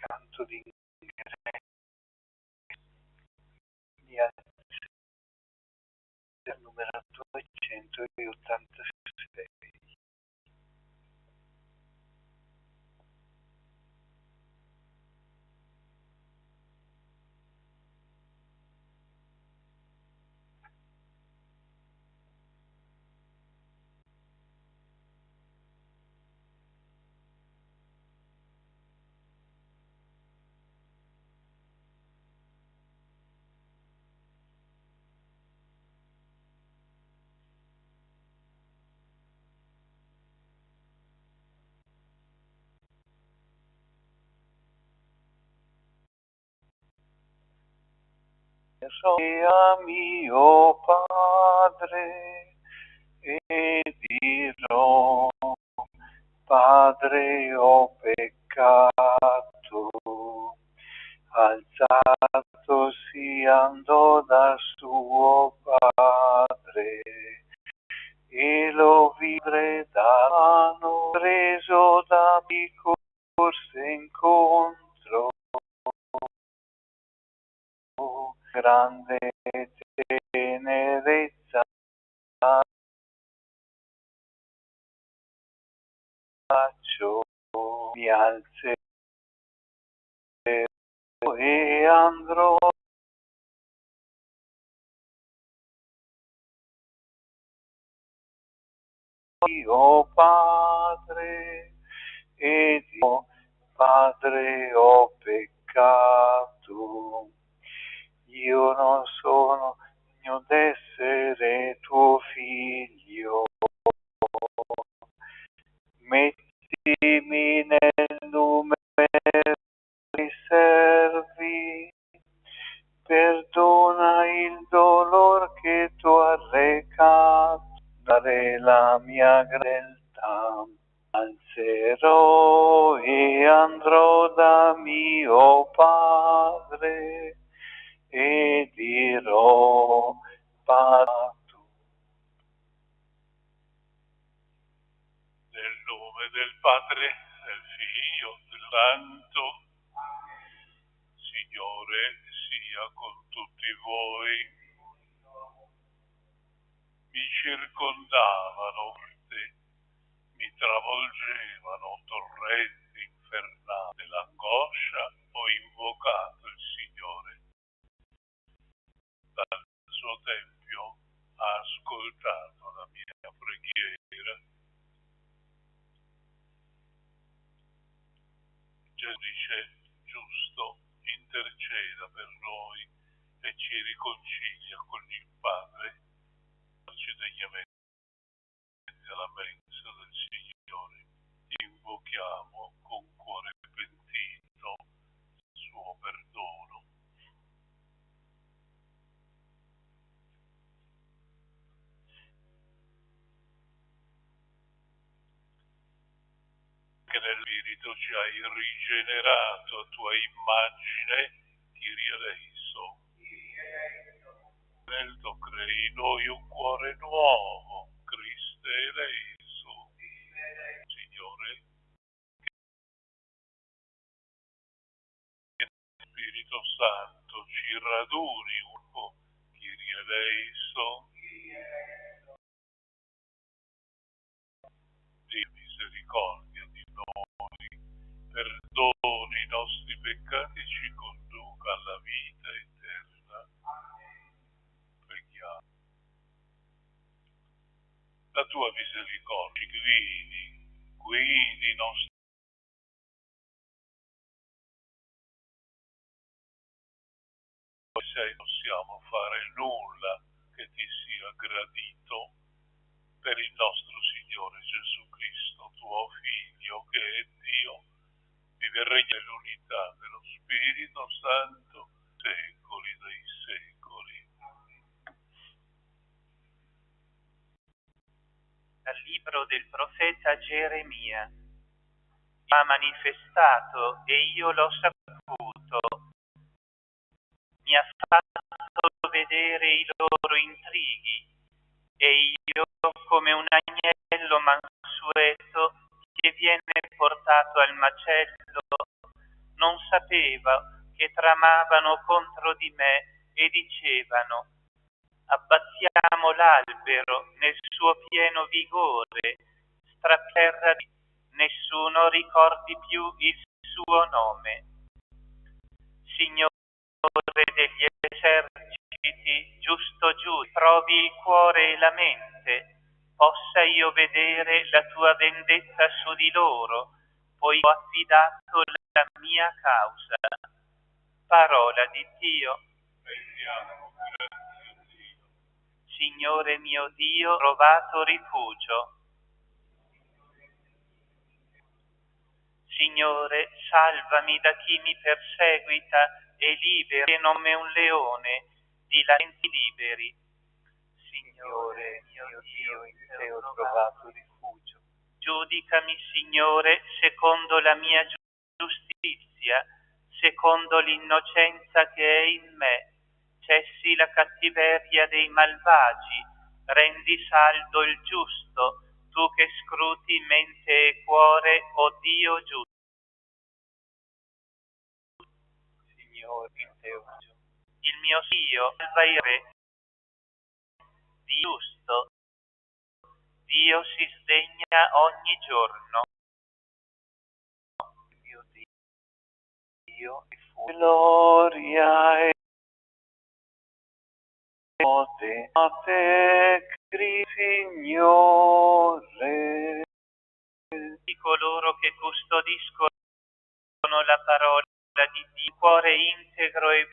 canto d'ingresso mi alzerò al numero 286. A mio padre e dirò: Padre, ho peccato. Alzatosi andò da suo padre e lo vide da mano, preso da mi corse incontro, grande tenerezza faccio, mi alzerò e andrò io padre e Dio, Padre, ho peccato, io non sono degno d'essere tuo figlio, mettimi nel numero dei servi, perdona il dolor che tu hai recato, dare la mia gratità. Alzerò e andrò da mio padre e dirò: Padre, nel nome del Padre, del Figlio, del Santo, Signore sia con tutti voi. Mi circondavano, mi travolgevano torrenti infernali dell'angoscia, ho invocato il Signore. Dal suo tempio ha ascoltato la mia preghiera. Gesù dice: giusto, interceda per noi e ci riconcilia con il Padre. Ci degnamente alla mensa del Signore, invochiamo con cuore pentito il suo perdono. Che nel Spirito ci hai rigenerato a tua immagine, Kyrie eleison. Nel tuo crei in noi un cuore nuovo, Cristo eleison. Signore, che Spirito Santo ci raduni un po', Kyrie eleison. Di misericordia di noi, perdoni i nostri peccati e ci conduca alla vita eterna. Preghiamo. La tua misericordia guidi i nostri. Se non possiamo fare nulla che ti sia gradito, per il nostro Signore Gesù Cristo, tuo Figlio, che è Dio, vive e regna nell'unità dello Spirito Santo, secoli dei secoli. Dal libro del profeta Geremia. Ha manifestato e io l'ho saputo, mi ha fatto vedere i loro intrighi e io, come un agnello mansueto che viene portato al macello, non sapeva che tramavano contro di me e dicevano: abbattiamo l'albero nel suo pieno vigore, straterra di nessuno ricordi più il suo nome. Signore degli eserciti, giusto giusto, trovi il cuore e la mente, possa io vedere la tua vendetta su di loro, poi ho affidato la mia causa. Parola di Dio. Signore mio Dio, ho trovato rifugio. Signore, salvami da chi mi perseguita e liberi come un leone di latenti liberi. Signore mio Dio, in te ho trovato rifugio. Giudicami, Signore, secondo la mia giustizia, secondo l'innocenza che è in me. Cessi la cattiveria dei malvagi, rendi saldo il giusto, tu che scruti mente e cuore, o Dio giusto. Signore, in te ho il mio Dio, salva il re, giusto, Dio si sdegna ogni giorno. Mio Dio, gloria e potere a te, Signore. Di coloro che custodiscono la parola di Dio, cuore integro e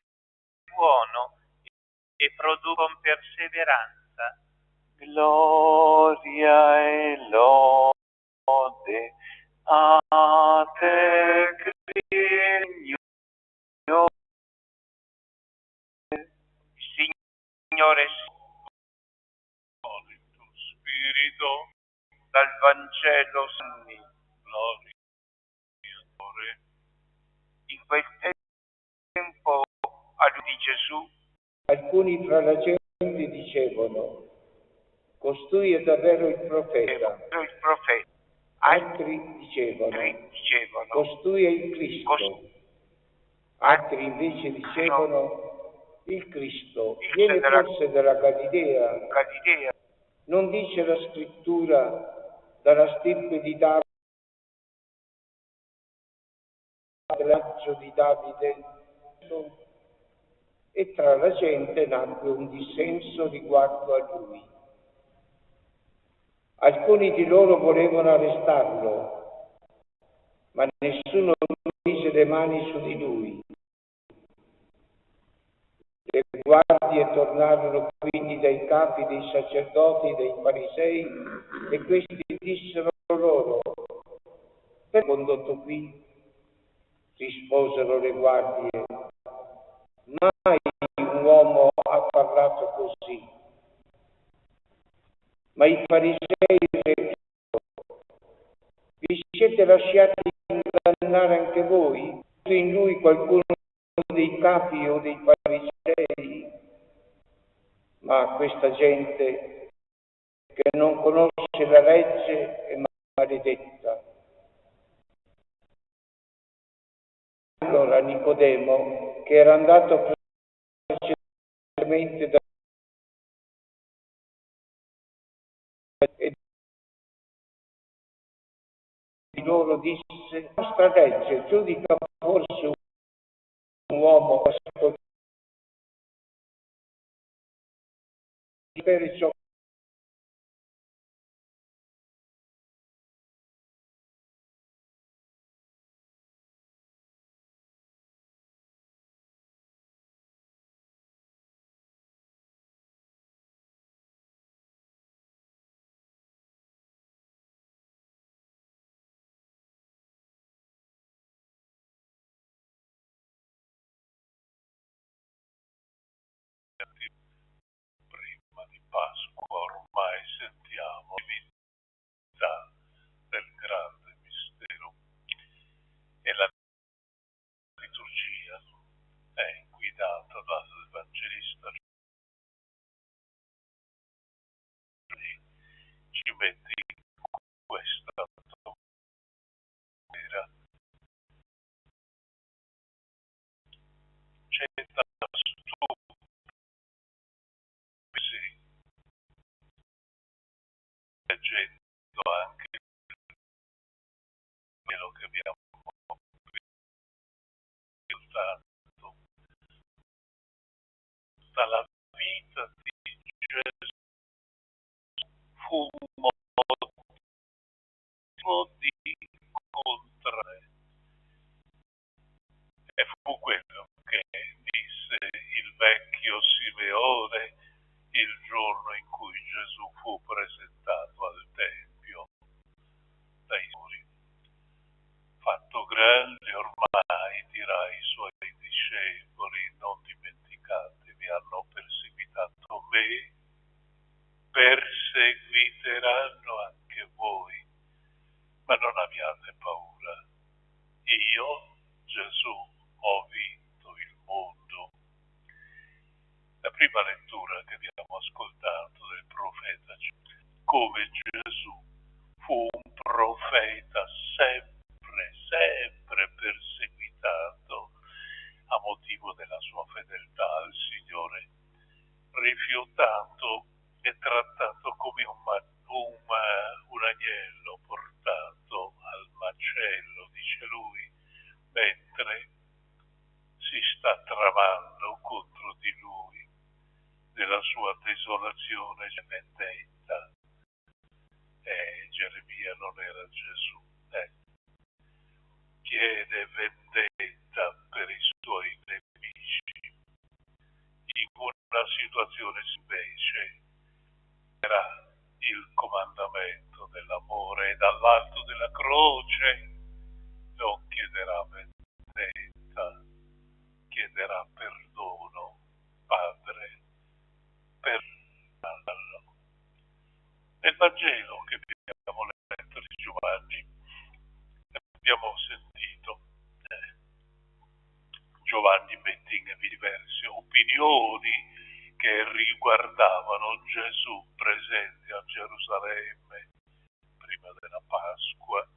buono, e producono perseveranza. Gloria e lode a te, Signore. Signore, il tuo spirito, dal Vangelo Sanni. gloria, Signore. In quel tempo, a lui di Gesù, alcuni fra la gente dicevano: costui è davvero il profeta. Altri dicevano: costui è il Cristo. Altri invece dicevano: il Cristo viene forse dalla Galilea. Non dice la scrittura: dalla stirpe di Davide, dall'aggio di Davide? E tra la gente nacque un dissenso riguardo a lui. Alcuni di loro volevano arrestarlo, ma nessuno mise le mani su di lui. Le guardie tornarono quindi dai capi dei sacerdoti e dei farisei e questi dissero loro: perché condotto qui? Risposero le guardie: mai un uomo ha parlato così. Ma i farisei replicarono: vi siete lasciati ingannare anche voi? In lui qualcuno dei capi o dei farisei? Ma questa gente che non conosce la legge è maledetta. Allora Nicodemo, che era andato precedentemente da e di loro disse: la nostra legge giudica forse un uomo per ciò Prima di Pasqua ormai sentiamo l'unità del grande mistero e la liturgia è guidata dall'Evangelista. Ci mette in questa atmosfera leggendo anche quello che abbiamo ascoltato, dalla vita di Gesù fu un modo di incontrare, e fu quello che disse il vecchio Simeone il giorno in cui Gesù fu presentato al Tempio dai muri. Fatto grande ormai, dirà ai suoi discepoli, non dimenticatevi, hanno perseguitato me, perseguiteranno anche voi, ma non abbiate paura. Io, Gesù, ho vinto il mondo. La prima lettura che abbiamo ascoltato del profeta, come Gesù fu un profeta sempre perseguitato a motivo della sua fedeltà al Signore, rifiutato e trattato come un agnello portato al macello, dice lui, mentre si sta tramando contro di lui nella sua desolazione e vendetta. Geremia non era Gesù, chiede vendetta per i suoi nemici. In una situazione invece era il comandamento dell'amore e dall'alto della croce non chiederà vendetta, chiederà perdono, Padre, perdonalo. Nel Vangelo che abbiamo letto di Giovanni abbiamo sentito Giovanni mette in diverse opinioni che riguardavano Gesù presente a Gerusalemme prima della Pasqua,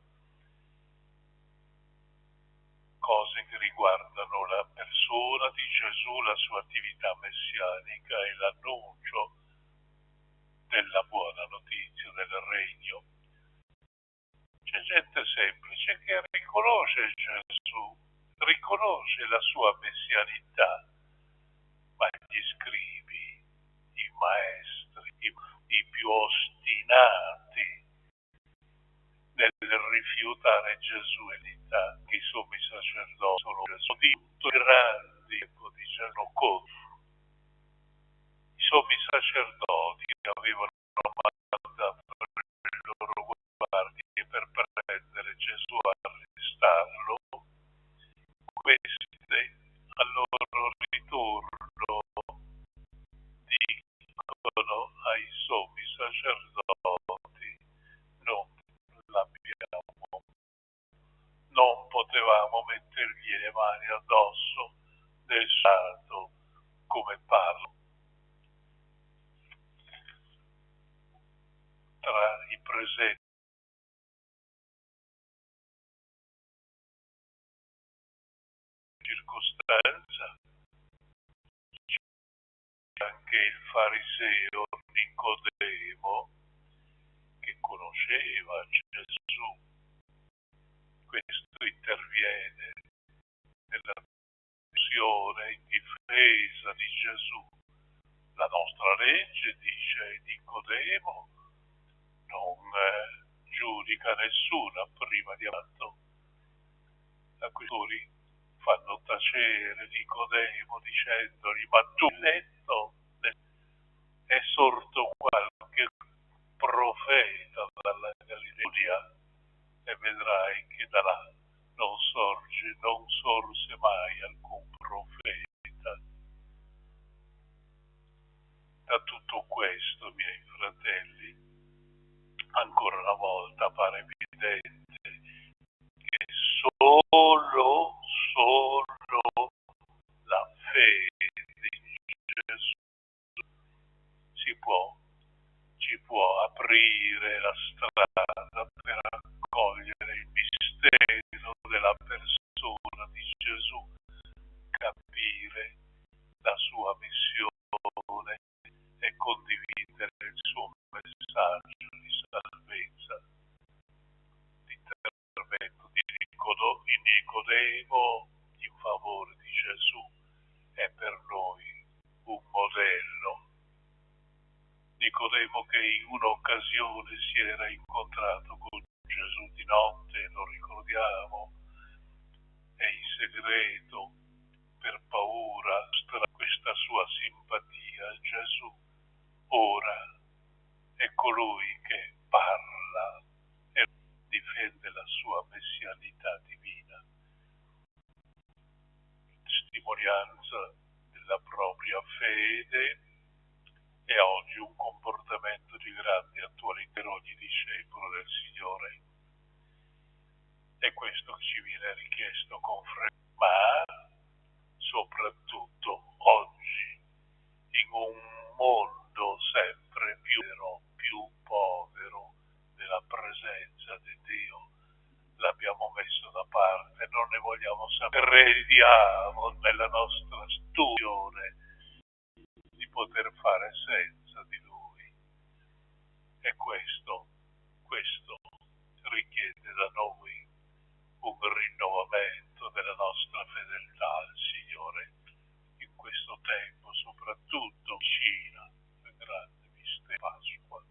cose che riguardano la persona di Gesù, la sua attività messianica e l'annuncio della buona notizia del regno. C'è gente semplice che riconosce Gesù, riconosce la sua messianità, ma gli scribi, i maestri, i più ostinati nel rifiutare Gesù e l'età, che i sommi sacerdoti sono Gesù, di tutto grandi, dicevano così. I sommi sacerdoti avevano mandato le loro guardie per prendere Gesù e arrestarlo. Queste al loro ritorno dicono ai sommi sacerdoti: non l'abbiamo, non potevamo mettergli le mani addosso del santo come parlo. Tra i presenti circostanza c'è anche il fariseo Nicodemo che conosceva Gesù. Questo interviene nella discussione in difesa di Gesù. La nostra legge, dice Nicodemo, non giudica nessuna prima di atto. Acquisitori fanno tacere Nicodemo dicendogli: ma tu hai letto, è sorto qualche profeta dalla Galilea, e vedrai che da là non sorse mai alcun profeta. Da tutto questo, miei fratelli, ancora una volta pare evidente che solo la fede in Gesù ci può aprire la strada per accogliere il mistero della persona di Gesù, capire la sua missione e condividere il suo messaggio di salvezza. sapevo che in un'occasione si era incontrato con Gesù di notte, lo ricordiamo, e in segreto, per paura, questa sua simpatia a Gesù. Ora è colui che parla e difende la sua messianità divina, testimonianza della propria fede e oggi un comportamento di grande attualità per ogni discepolo del Signore. È questo che ci viene richiesto con frequenza, ma soprattutto oggi, in un mondo sempre più povero della presenza di Dio, l'abbiamo messo da parte, non ne vogliamo sapere, crediamo nella nostra studione di poter fare senza di Lui. E questo richiede da noi un rinnovamento della nostra fedeltà al Signore in questo tempo, soprattutto vicina al grande mistero Pasqua.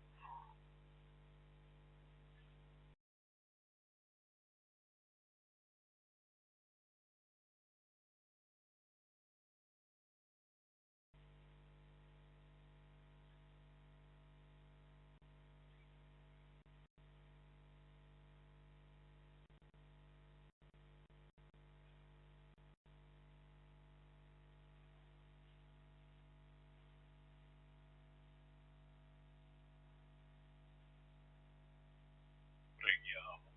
Preghiamo.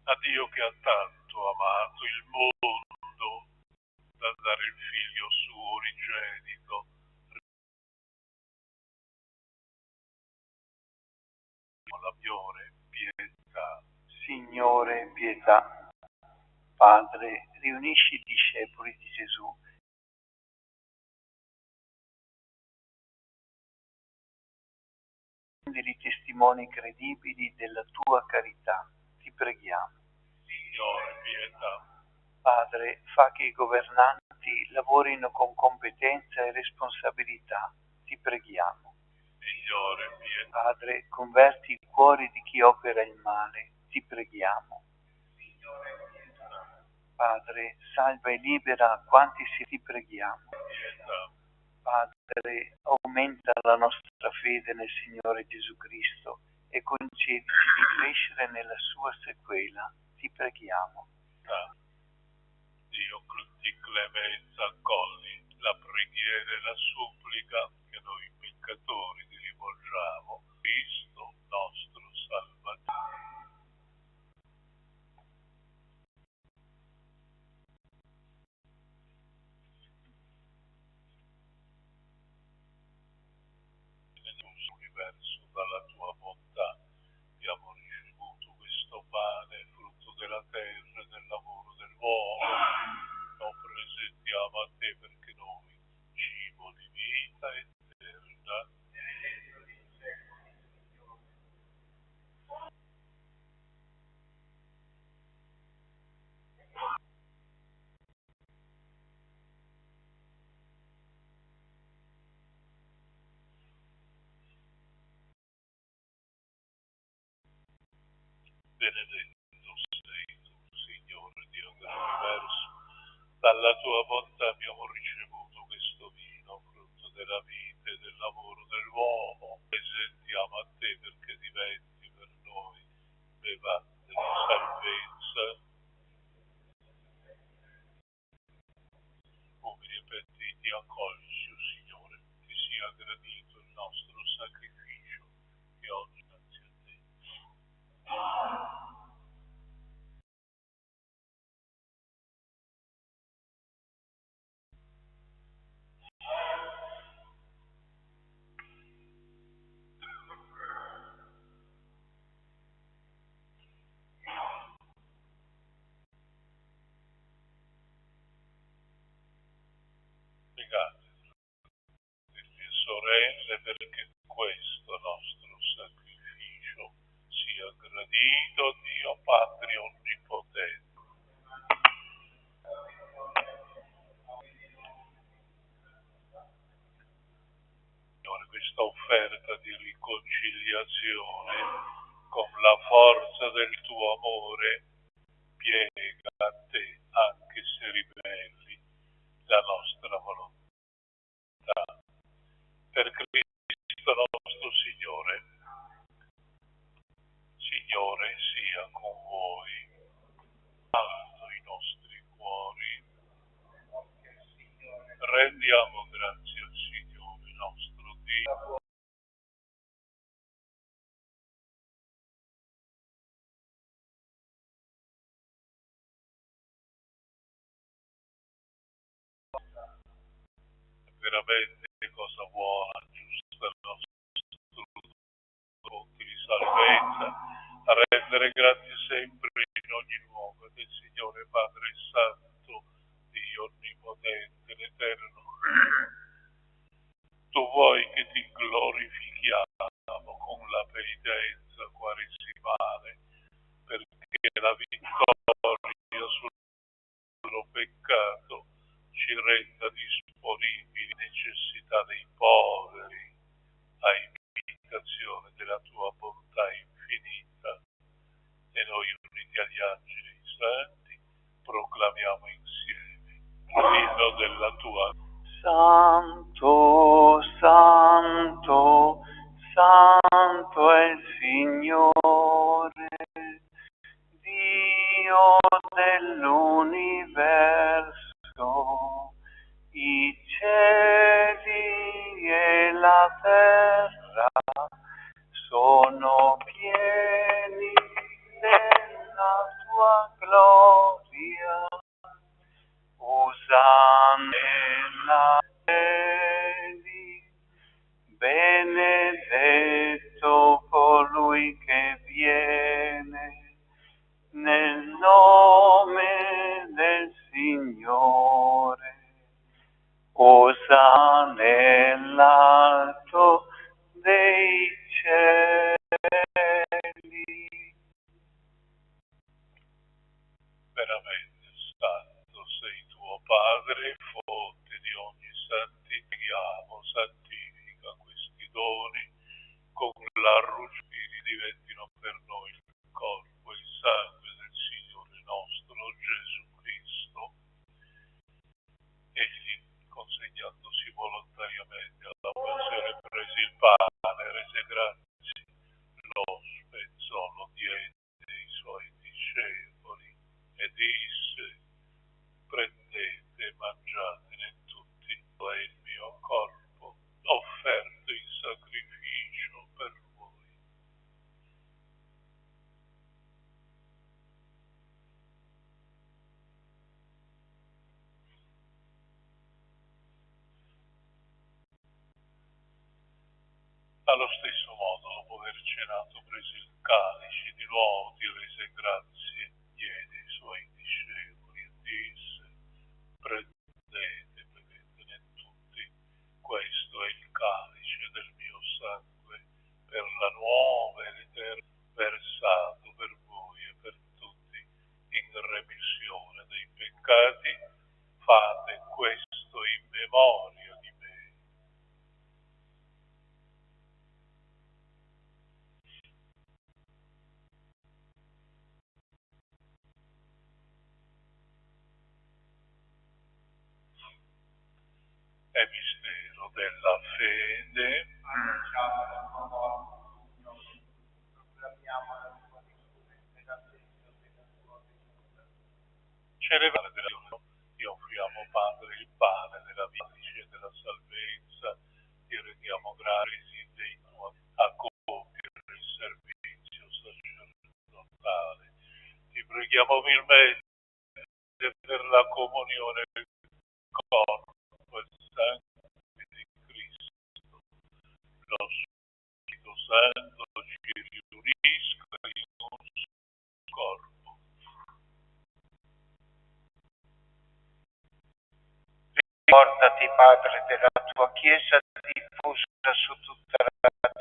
A Dio che ha tanto amato il mondo da dare il Figlio suo unigenito, la migliore pietà. Signore, pietà. Padre, riunisci i discepoli di Gesù rendili testimoni credibili della tua carità. Ti preghiamo. Signore, pietà. Padre, fa che i governanti lavorino con competenza e responsabilità. Ti preghiamo. Signore, pietà. Padre, converti i cuori di chi opera il male. Ti preghiamo. Padre, salva e libera quanti ti preghiamo. Pietà. Padre, aumenta la nostra fede nel Signore Gesù Cristo e concedici di crescere nella sua sequela. Ti preghiamo. Dio di clemenza accogli la preghiera e la supplica che noi peccatori ti rivolgiamo. Cristo nostro Salvatore. Nell'universo, dalla tua bontà, abbiamo ricevuto questo pane, frutto della terra e del lavoro dell'uomo. Lo presentiamo a te perché noi, cibo di vita eterna, benedetto sei tu, Signore Dio dell'universo. Dalla tua bontà abbiamo ricevuto questo vino, frutto della vita e del lavoro dell'uomo. Presentiamo a te perché diventi per noi bevanda di salvezza. Umili e pentiti, accolci, o Signore, ti sia gradito il nostro sacrificio, che oggi grazie a te. Pregate, fratelli e sorelle, perché questo nostro sacrificio sia gradito a Dio Padre Onnipotente. Signore, questo questa offerta di riconciliazione con la forza del tuo amore, piega a te, anche se ribelli, la nostra volontà. Per Cristo nostro Signore. Signore sia con voi, alto i nostri cuori, rendiamo grazie al Signore nostro Dio. Veramente cosa buona, giusta il nostro punto di salvezza, a rendere grazie sempre in ogni luogo del Signore Padre Santo, Dio Onnipotente, l'Eterno. Tu vuoi che ti glorifichiamo con la penitenza quaresimale, perché la vittoria sul peccato ci renda disponibili alle necessità dei poveri, a imitazione della tua bontà infinita. E noi, uniti agli angeli e ai santi, proclamiamo insieme l'inno della tua. Santo, santo, santo è il Signore, Dio dell'universo, i cieli e la terra sono pieni della tua gloria. Osanna cieli, benedetto colui che viene nel nome del Signore. Osanna nell'alto dei cieli. Veramente santo sei tuo Padre, fonte di ogni santifichiamo, santifica questi doni, con la ruggine diventino per noi il corpo e il sangue del Signore nostro Gesù Cristo. Egli, consegnandosi volontariamente alla passione, prese il pane, rese grazie, lo spezzò, lo diede ai suoi discepoli e disse: prendete e mangiatene tutti, è il mio corpo offerto in sacrificio per voi. Allo stesso modo, dopo aver cenato, prese il calice, di nuovo ti rese grazie, diede ai suoi discepoli e disse: prendete, bevetene tutti, questo è il calice del mio sangue, per la nuova e l'eterna, versato per voi e per tutti, in remissione dei peccati. Fate questo in memoria di me. È mistero della fede. Celebrare della vita, ti offriamo, Padre, il pane della vita e della salvezza, ti rendiamo grazie dei tuoi a compiere il servizio sacerdotale. Ti preghiamo umilmente per la comunione del corpo e sangue di Cristo. Lo Spirito Santo ci riunisca in un corpo. Ricordati, Padre, della tua Chiesa diffusa su tutta la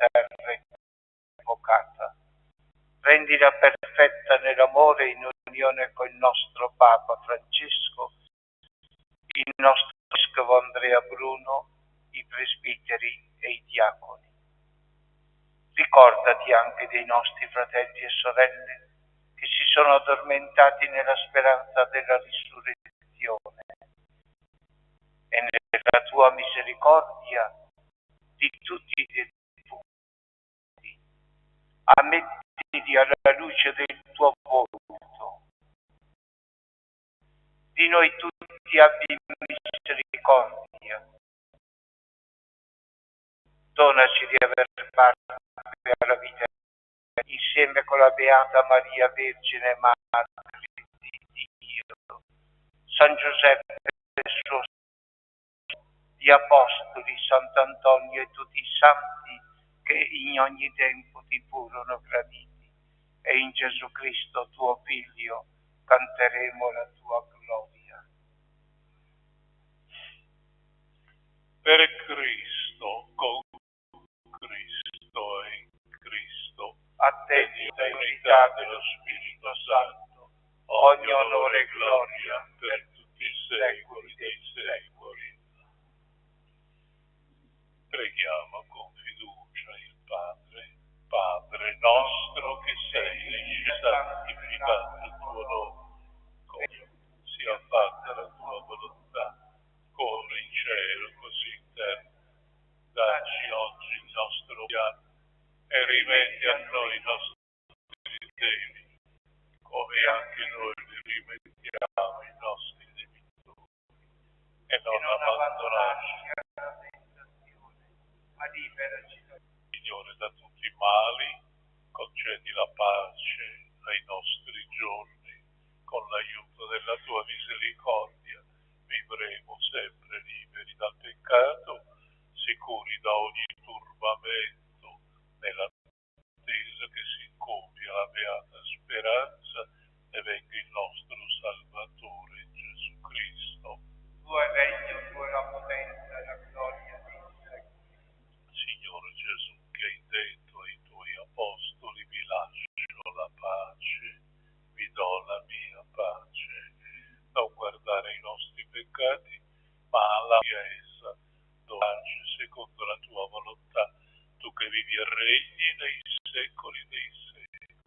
terra e invocata. Rendila perfetta nell'amore in unione con il nostro Papa Francesco, il nostro Vescovo Andrea Bruno, i presbiteri e i diaconi. ricordati anche dei nostri fratelli e sorelle che si sono addormentati nella speranza della risurrezione e nella tua misericordia di tutti i defunti. Ammettili alla luce del tuo volto. Di noi tutti abbi misericordia. Donaci di aver parte alla vita insieme con la Beata Maria Vergine Madre di Dio, San Giuseppe suo, gli Apostoli, Sant'Antonio e tutti i santi che in ogni tempo ti furono graditi, e in Gesù Cristo tuo Figlio canteremo la tua gloria. Per Cristo, con Cristo e in Cristo, A te, in unità dello Spirito Santo, ogni onore e gloria per tutti i secoli dei secoli. Preghiamo con fiducia il Padre. Padre nostro che sei nei cieli, santificato il tuo nome, sia fatta la tua volontà, come in cielo così in terra. Dacci oggi il nostro pane e rimetti a noi i nostri debiti, come anche noi li rimettiamo ai nostri debitori. E non abbandonarci alla tentazione, ma liberaci, Signore, da tutti i mali. Concedi la pace ai nostri giorni, con l'aiuto della tua misericordia vivremo sempre liberi dal peccato, sicuri da ogni turbamento, nell'attesa che si compia la beata speranza e venga il nostro Salvatore Gesù Cristo. Tuo è regno, tua è la potenza e la gloria dei secoli. Signore Gesù, che hai detto ai tuoi apostoli, vi lascio la pace, vi do la mia pace. Non guardare i nostri peccati, ma alla essa, donaci secondo la tua volontà, tu che vivi e regni nei secoli dei secoli.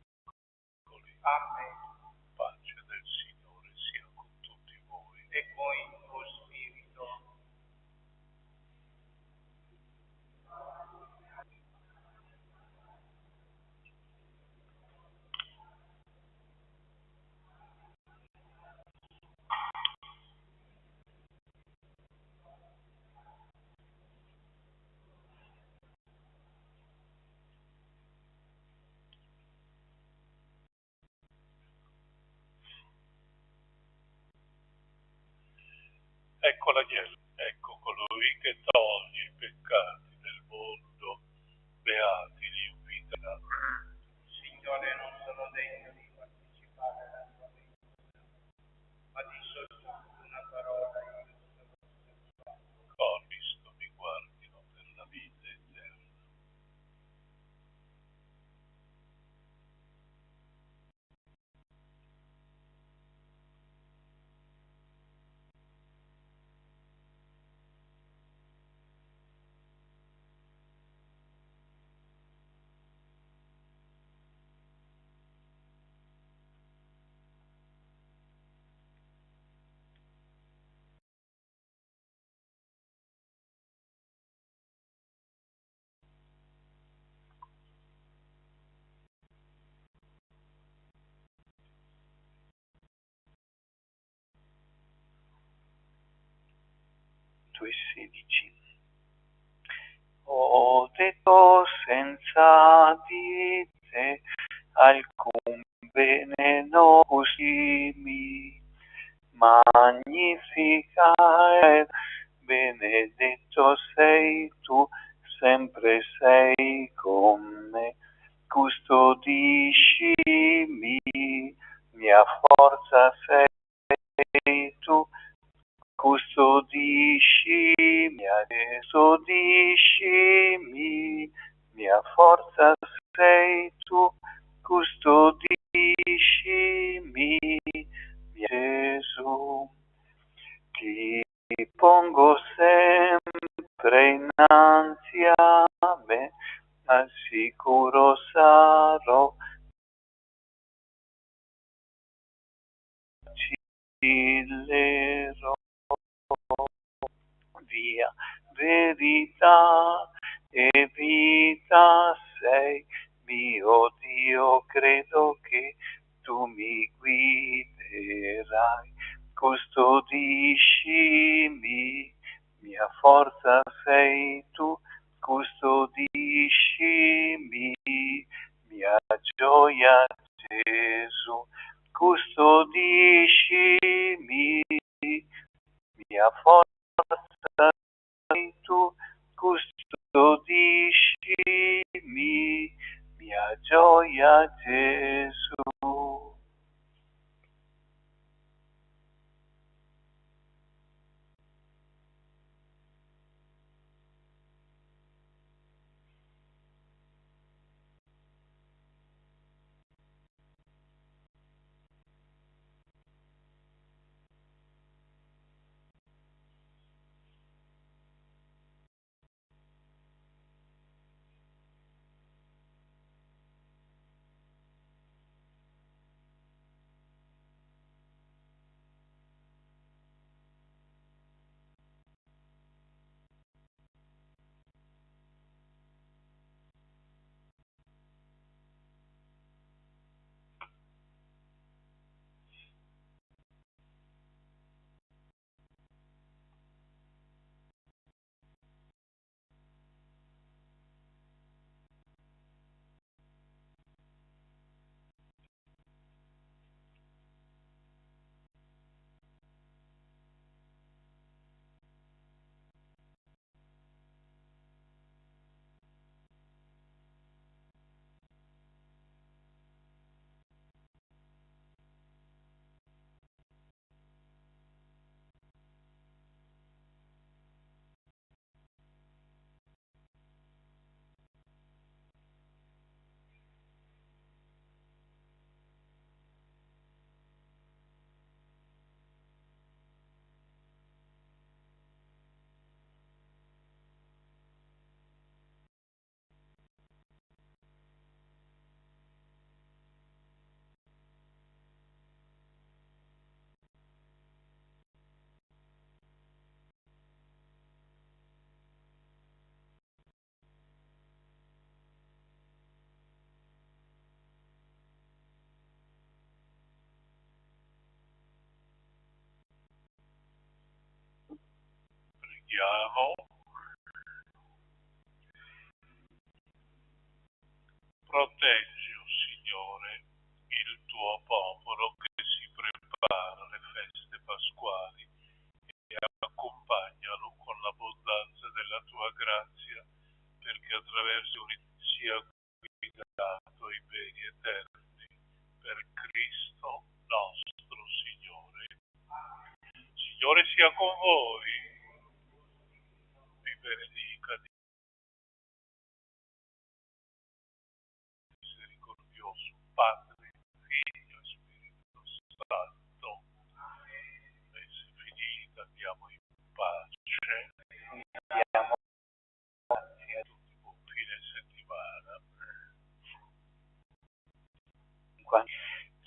Amen. Pace del Signore sia con tutti voi. E con il tuo spirito. Ecco l'agnello, ecco colui che toglie i peccati del mondo, beati gli invitati. Signore, non sono degno di partecipare alla tua benedizione, ma di soltanto una parola e io sarò salvato. Con Cristo mi guardino per la vita eterna. Tu 16. Ho detto senza di te alcun bene non così mi magnifica e benedetto sei tu, sempre sei con me, custodiscimi, mia forza sei tu, custodiscimi, mia forza sei tu, custodiscimi, mia Gesù. Ti pongo sempre innanzi a me, al sicuro verità e vita sei, mio Dio, credo che tu mi guiderai, custodiscimi, mia forza sei tu, custodiscimi, mia gioia Gesù, custodiscimi, mia forza sei tu, custodiscimi, mia gioia Gesù. Preghiamo. Proteggi, o Signore, il tuo popolo che si prepara alle feste pasquali e accompagnalo con l'abbondanza della tua grazia, perché attraverso sia guidato ai beni eterni. Per Cristo nostro Signore. Signore sia con voi. Vi benedica Dio misericordioso, Padre, Figlio e Spirito Santo. Mese finita, andiamo in pace. Diamo grazie a Tutti buon fine settimana.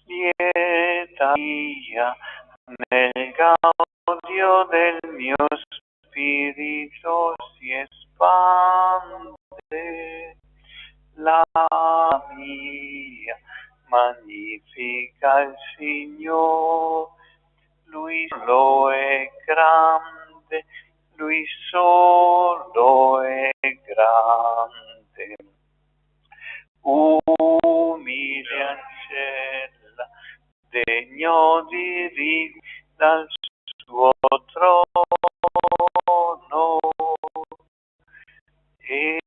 lieta mia nel gaudio del mio spirito si espande la mia, magnifica il Signore, Lui solo è grande, Lui solo è grande. Umile ancella, degno di rigu dal suo trono, e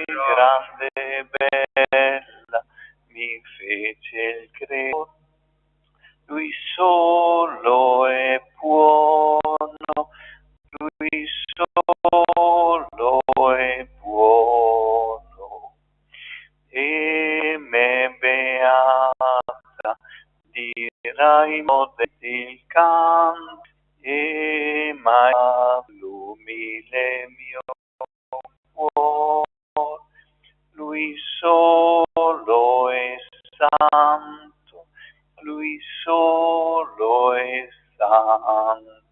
grande e bella mi fece il credo, lui solo è buono, lui solo è buono. E me beata dirai modesti il canto, e mai l'umile mio cuore, lui solo è santo, lui solo è santo.